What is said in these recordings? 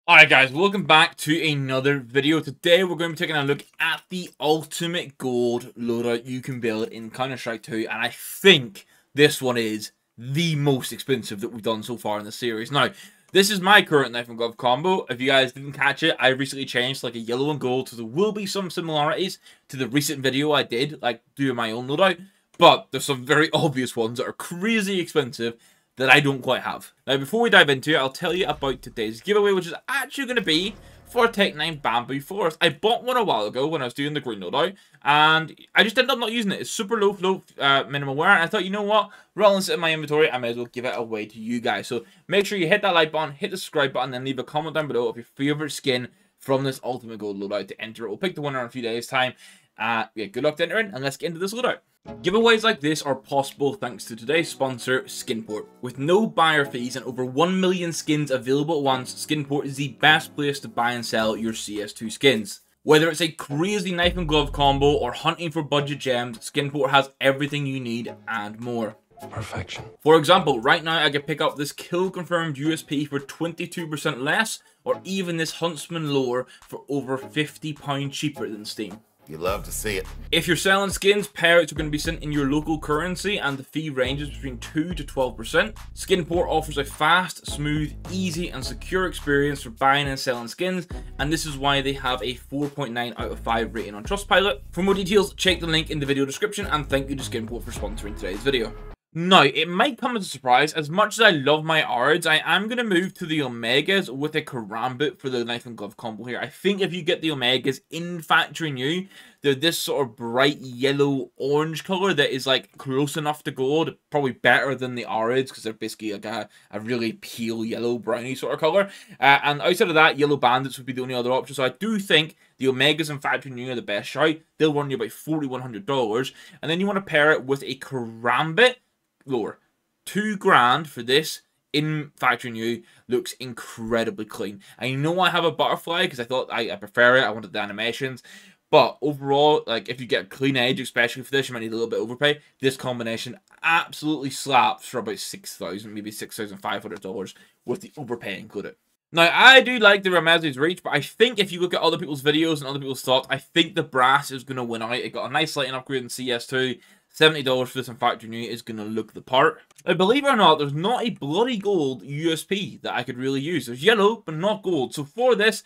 Alright guys, welcome back to another video. Today we're going to be taking a look at the ultimate gold loadout you can build in Counter-Strike 2, and I think this one is the most expensive that we've done so far in the series. Now, this is my current knife and glove combo. If you guys didn't catch it, I recently changed like a yellow and gold, so there will be some similarities to the recent video I did, like doing my own loadout, but there's some very obvious ones that are crazy expensive that I don't quite have. Now, before we dive into it, I'll tell you about today's giveaway, which is actually going to be for Tech9 Bamboo Forest. I bought one a while ago when I was doing the green loadout, and I just ended up not using it. It's super low flow, minimal wear, and I thought, you know what? Rather than sit in my inventory, I may as well give it away to you guys. So make sure you hit that like button, hit the subscribe button, and leave a comment down below of your favorite skin from this ultimate gold loadout to enter it. We'll pick the winner in a few days' time. Yeah, good luck to entering, and let's get into this loadout. Giveaways like this are possible thanks to today's sponsor, Skinport. With no buyer fees and over 1 million skins available at once, Skinport is the best place to buy and sell your CS2 skins. Whether it's a crazy knife and glove combo or hunting for budget gems, Skinport has everything you need and more. Perfection. For example, right now I could pick up this kill confirmed USP for 22% less, or even this Huntsman lore for over £50 cheaper than Steam. You love to see it. If you're selling skins, payouts are going to be sent in your local currency and the fee ranges between 2 to 12%. Skinport offers a fast, smooth, easy and secure experience for buying and selling skins, and this is why they have a 4.9 out of 5 rating on Trustpilot. For more details, check the link in the video description, and thank you to Skinport for sponsoring today's video. Now, it might come as a surprise, as much as I love my ARDs, I am going to move to the Omegas with a Karambit for the knife and glove combo here. I think if you get the Omegas in factory new, they're this sort of bright yellow orange color that is like close enough to gold, probably better than the ARDs because they're basically like a really pale yellow browny sort of color. And outside of that, yellow bandits would be the only other option. So I do think the Omegas in factory new are the best shout. They'll run you about $4,100, and then you want to pair it with a Karambit lore. $2,000 for this in factory new looks incredibly clean. I know I have a butterfly because I thought I prefer it. I wanted the animations, but overall, like if you get a clean edge, especially for this, you might need a little bit overpay. This combination absolutely slaps for about $6,000, maybe $6,500 with the overpay included. Now, I do like the Ramezi's reach, but I think if you look at other people's videos and other people's thoughts, I think the brass is going to win out. It got a nice lighting upgrade in CS2. $70 for this in factory new is going to look the part. Now, believe it or not, there's not a bloody gold USP that I could really use. There's yellow, but not gold. So for this,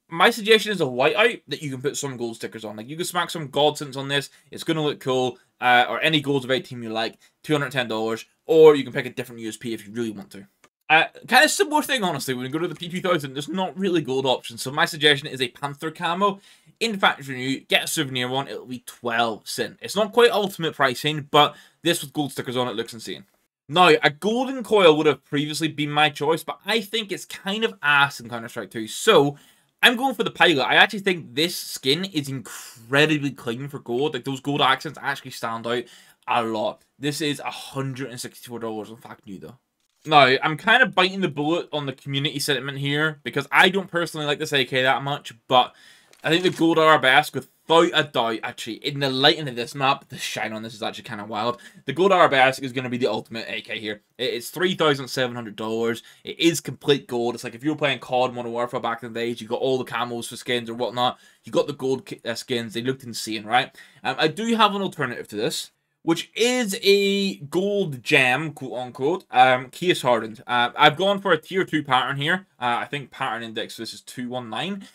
my suggestion is a whiteout that you can put some gold stickers on. Like, you can smack some godsends on this. It's going to look cool. Or any golds of a team you like, $210. Or you can pick a different USP if you really want to. Kind of similar thing, honestly, when you go to the P2000, there's not really gold options. So my suggestion is a Panther camo. In factory new, get a souvenir one, it'll be 12 cents. It's not quite ultimate pricing, but this with gold stickers on it looks insane. Now, a golden coil would have previously been my choice, but I think it's kind of ass in Counter-Strike 2. So, I'm going for the Pilot. I actually think this skin is incredibly clean for gold. Like, those gold accents actually stand out a lot. This is $164 in fact new, though. Now, I'm kind of biting the bullet on the community sentiment here, because I don't personally like this AK that much, but I think the gold arabesque, without a doubt, actually, in the lighting of this map, the shine on this is actually kind of wild. The gold arabesque is going to be the ultimate AK here. It's $3,700. It is complete gold. It's like if you were playing COD Modern Warfare back in the days, you got all the camos for skins or whatnot. You got the gold skins. They looked insane, right? I do have an alternative to this, which is a gold gem, quote-unquote, case hardened. I've gone for a tier 2 pattern here. I think pattern index for this is 219.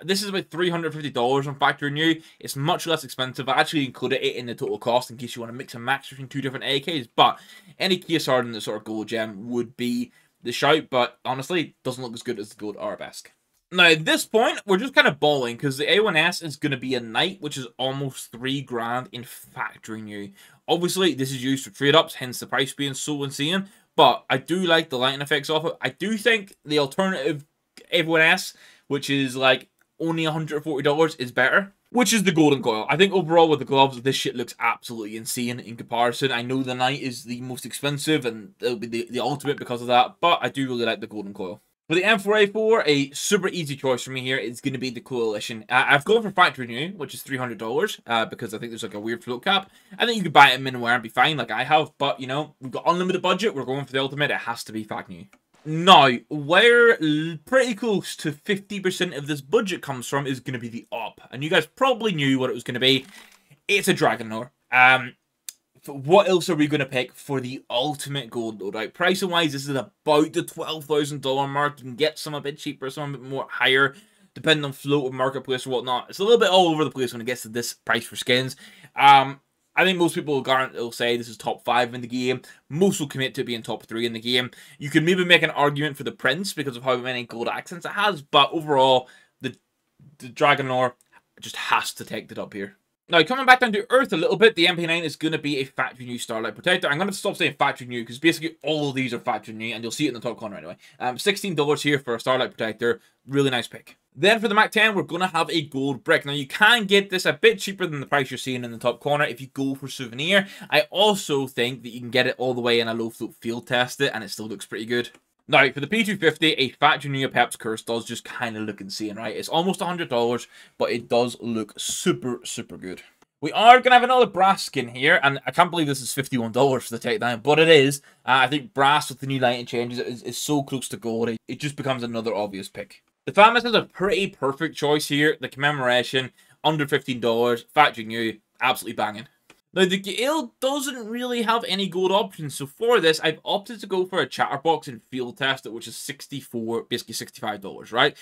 This is about $350 on factory new. It's much less expensive. I actually included it in the total cost in case you want to mix and match between two different AKs. But any case hardened sort of gold gem would be the shout. But honestly, it doesn't look as good as the gold arabesque. Now, at this point, we're just kind of balling because the A1S is going to be a knight, which is almost $3,000 in factory new. Obviously, this is used for trade-ups, hence the price being so insane. But I do like the lighting effects of it. I do think the alternative A1S, which is like only $140, is better, which is the golden coil. I think overall with the gloves, this shit looks absolutely insane in comparison. I know the knight is the most expensive and it'll be the ultimate because of that, but I do really like the golden coil. For the M4A4, a super easy choice for me here is going to be the Coalition. I've gone for factory new, which is $300, because I think there's like a weird float cap. I think you could buy it in minimum wear and be fine, like I have, but you know, we've got unlimited budget, we're going for the ultimate, it has to be fact new. Now, where pretty close to 50% of this budget comes from is going to be the op. And you guys probably knew what it was going to be. It's a Dragonlore. What else are we going to pick for the ultimate gold loadout? Pricing-wise, this is about the $12,000 mark. You can get some a bit cheaper, some a bit more higher, depending on float of marketplace or whatnot. It's a little bit all over the place when it gets to this price for skins. I think most people will say this is top 5 in the game. Most will commit to it being top 3 in the game. You can maybe make an argument for the Prince because of how many gold accents it has, but overall, the Dragonlore just has to take it up here. Now, coming back down to earth a little bit, the MP9 is going to be a factory new Starlight Protector. I'm going to stop saying factory new because basically all of these are factory new, and you'll see it in the top corner anyway. $16 here for a Starlight Protector. Really nice pick. Then for the Mac 10, we're going to have a gold brick. Now, you can get this a bit cheaper than the price you're seeing in the top corner if you go for souvenir. I also think that you can get it all the way in a low float field test it, and it still looks pretty good. Now, for the P250, a factory new Pep's Curse does just kind of look insane, right? It's almost $100, but it does look super, super good. We are going to have another brass skin here, and I can't believe this is $51 for the takedown, but it is. I think brass with the new lighting changes is so close to gold, it just becomes another obvious pick. The Famous is a pretty perfect choice here. The commemoration, under $15, factory new, absolutely banging. Now, the Gale doesn't really have any gold options, so for this, I've opted to go for a Chatterbox and field test it, which is basically $65, right?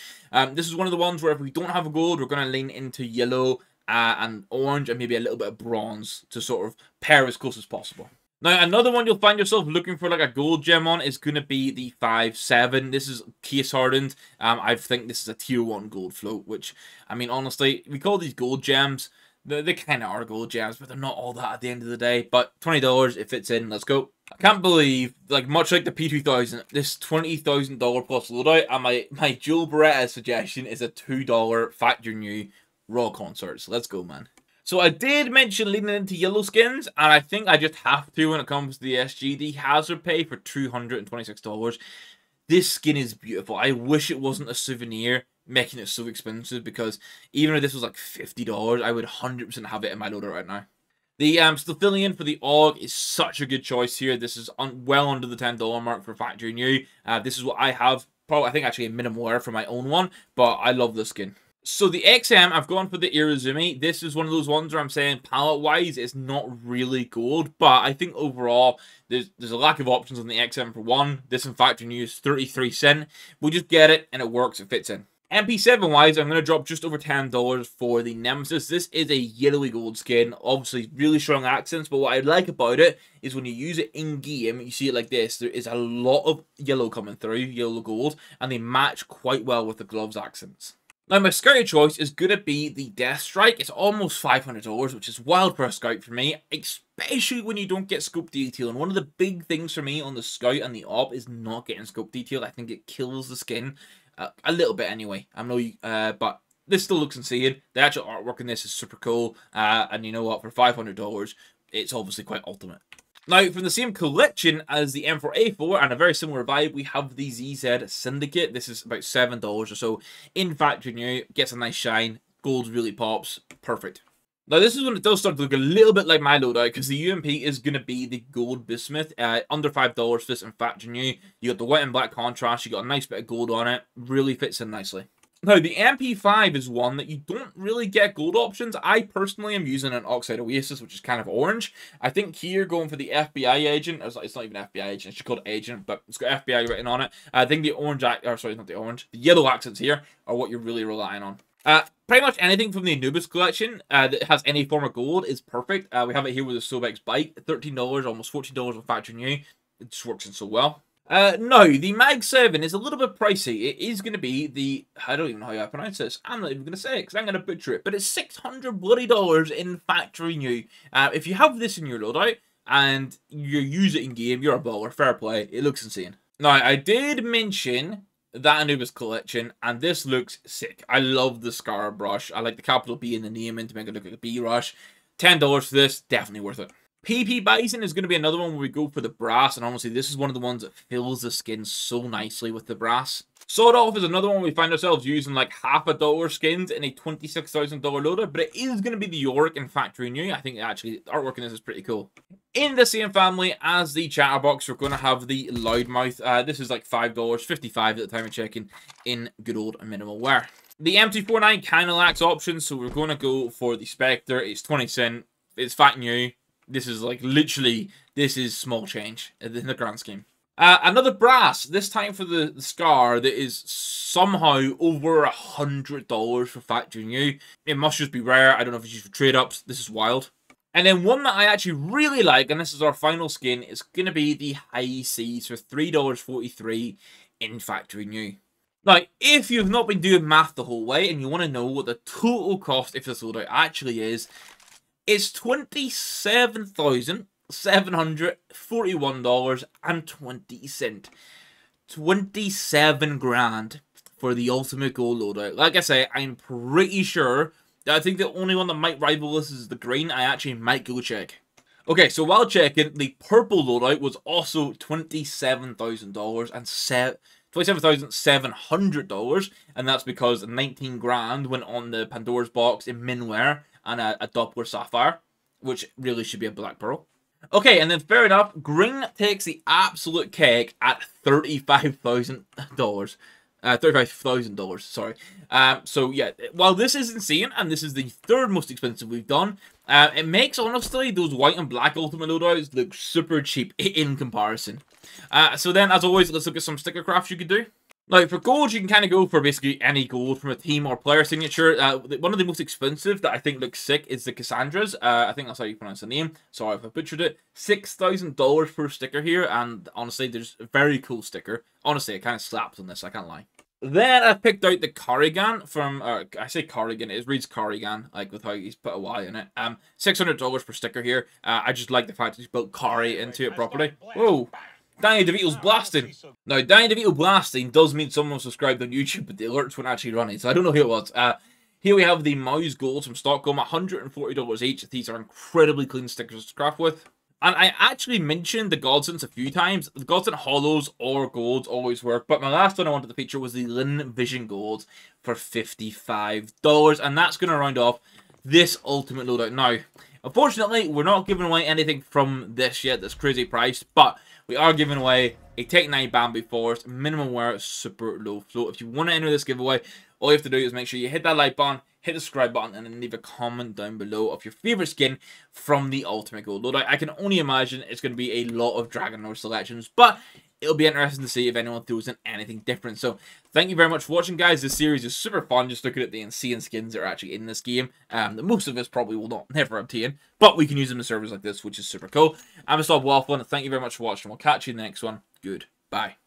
This is one of the ones where if we don't have a gold, we're going to lean into yellow and orange and maybe a little bit of bronze to sort of pair as close as possible. Now, another one you'll find yourself looking for like a gold gem on is going to be the 5.7. This is case hardened. I think this is a tier 1 gold float, which, I mean, honestly, we call these gold gems. They kind of are gold gems, but they're not all that at the end of the day. But $20, it fits in. Let's go. I can't believe, like, much like the P2000, this $20,000 plus loadout, and my Jewel Beretta suggestion is a $2 factory new raw concerts. Let's go, man. So I did mention leaning into yellow skins, and I think I just have to when it comes to the SG. The hazard pay for $226. This skin is beautiful. I wish it wasn't a souvenir, making it so expensive, because even if this was like $50, I would 100% have it in my loader right now. The Stilphilion for the AUG is such a good choice here. This is well under the $10 mark for factory new. This is what I have. Probably, I think actually a minimal wear for my own one, but I love this skin. So the XM, I've gone for the Irizumi. This is one of those ones where I'm saying palette-wise, it's not really gold, but I think overall, there's a lack of options on the XM for one. This in factory new is 33 cents. We'll just get it, and it works, it fits in. MP7-wise, I'm going to drop just over $10 for the Nemesis. This is a yellowy gold skin, obviously really strong accents, but what I like about it is when you use it in-game, you see it like this, there is a lot of yellow coming through, yellow gold, and they match quite well with the gloves accents. Now, my scouter choice is going to be the Death Strike. It's almost $500, which is wild for a scout for me, especially when you don't get scope detail. And one of the big things for me on the scout and the op is not getting scope detail. I think it kills the skin a little bit anyway. I know you, but this still looks insane. The actual artwork in this is super cool. And you know what? For $500, it's obviously quite ultimate. Now, from the same collection as the M4A4 and a very similar vibe, we have the ZZ Syndicate. This is about $7 or so. In factory new, gets a nice shine. Gold really pops. Perfect. Now, this is when it does start to look a little bit like my loadout, because the UMP is going to be the gold bismuth. Under $5 for this in factory new. You got the white and black contrast. You got a nice bit of gold on it. Really fits in nicely. Now, the MP5 is one that you don't really get gold options. I personally am using an Oxide Oasis, which is kind of orange. I think here, going for the FBI agent, it's not even FBI agent, it's just called agent, but it's got FBI written on it. I think the orange, the yellow accents here are what you're really relying on. Pretty much anything from the Anubis collection that has any form of gold is perfect. We have it here with the Sobex Bike, $13, almost $14 on factory new. It just works in so well. No, the Mag 7 is a little bit pricey. It is going to be the, I don't even know how I pronounce this. I'm not even going to say it because I'm going to butcher it. But it's $600 bloody in factory new. If you have this in your loadout and you use it in game, you're a baller. Fair play. It looks insane. Now, I did mention that Anubis collection, and this looks sick. I love the Scar brush. I like the capital B in the naming to make it look like a B rush. $10 for this, definitely worth it. PP Bison is going to be another one where we go for the brass, and honestly, this is one of the ones that fills the skin so nicely with the brass. Sawed Off is another one we find ourselves using like $50 skins in a $26,000 loader, but it is going to be the Yorick in factory new. I think actually the artwork in this is pretty cool. In the same family as the chatterbox, we're going to have the loudmouth. This is like $5.55 at the time of checking in good old minimal wear. The M249 kind of lacks options, so we're going to go for the Spectre. It's 20 cents. It's fat new. This is like literally, this is small change in the grand scheme. Another brass, this time for the Scar, that is somehow over $100 for factory new. It must just be rare. I don't know if it's used for trade-ups. This is wild. And then one that I actually really like, and this is our final skin, is going to be the High Seas for $3.43 in factory new. Now, if you've not been doing math the whole way and you want to know what the total cost if this loadout actually is, it's $27,741.20. 27 grand for the ultimate gold loadout. Like I say, I'm pretty sure that I think the only one that might rival this is the green. I actually might go check. Okay, so while checking, the purple loadout was also $27,000 and $27,700, and that's because 19 grand went on the Pandora's box in Minware and a Doppler Sapphire, which really should be a Black Pearl. Okay, and then fair enough, green takes the absolute cake at $35,000. $35,000, sorry. So yeah, while this is insane, and this is the third most expensive we've done, it makes, honestly, those white and black ultimate loadouts look super cheap in comparison. So then, as always, let's look at some sticker crafts you could do. Now, for gold, you can kind of go for basically any gold from a team or player signature. One of the most expensive that I think looks sick is the Cassandra's. I think that's how you pronounce the name. Sorry if I butchered it. $6,000 per sticker here, and honestly, there's a very cool sticker. Honestly, it kind of slaps on this, I can't lie. Then I picked out the Corrigan from, I say Corrigan, it reads Corrigan, like with how he's put a Y in it. $600 per sticker here. I just like the fact that he's built Corrie into it properly. Whoa. Danny DeVito's blasting. Now, Danny DeVito blasting does mean someone subscribed on YouTube, but the alerts weren't actually running, so I don't know who it was. Here we have the Mouse Golds from Stockholm, $140 each. These are incredibly clean stickers to craft with. And I actually mentioned the Godsents a few times. The Godsent Hollows or Golds always work, but my last one I wanted to feature was the Lin Vision Golds for $55. And that's going to round off this ultimate loadout. Now, unfortunately, we're not giving away anything from this yet that's crazy priced, but we are giving away a Tech 9 Bambi Forest, minimum wear, super low float. If you want to enter this giveaway, all you have to do is make sure you hit that like button, hit the subscribe button, and then leave a comment down below of your favorite skin from the Ultimate Gold Loadout. I can only imagine it's going to be a lot of Dragon Lord selections, but it'll be interesting to see if anyone throws in anything different. So, thank you very much for watching, guys. This series is super fun, just looking at the insane skins that are actually in this game. Most of us probably will never obtain, but we can use them in servers like this, which is super cool. I'm Mr. Waffle, and thank you very much for watching. We'll catch you in the next one. Goodbye.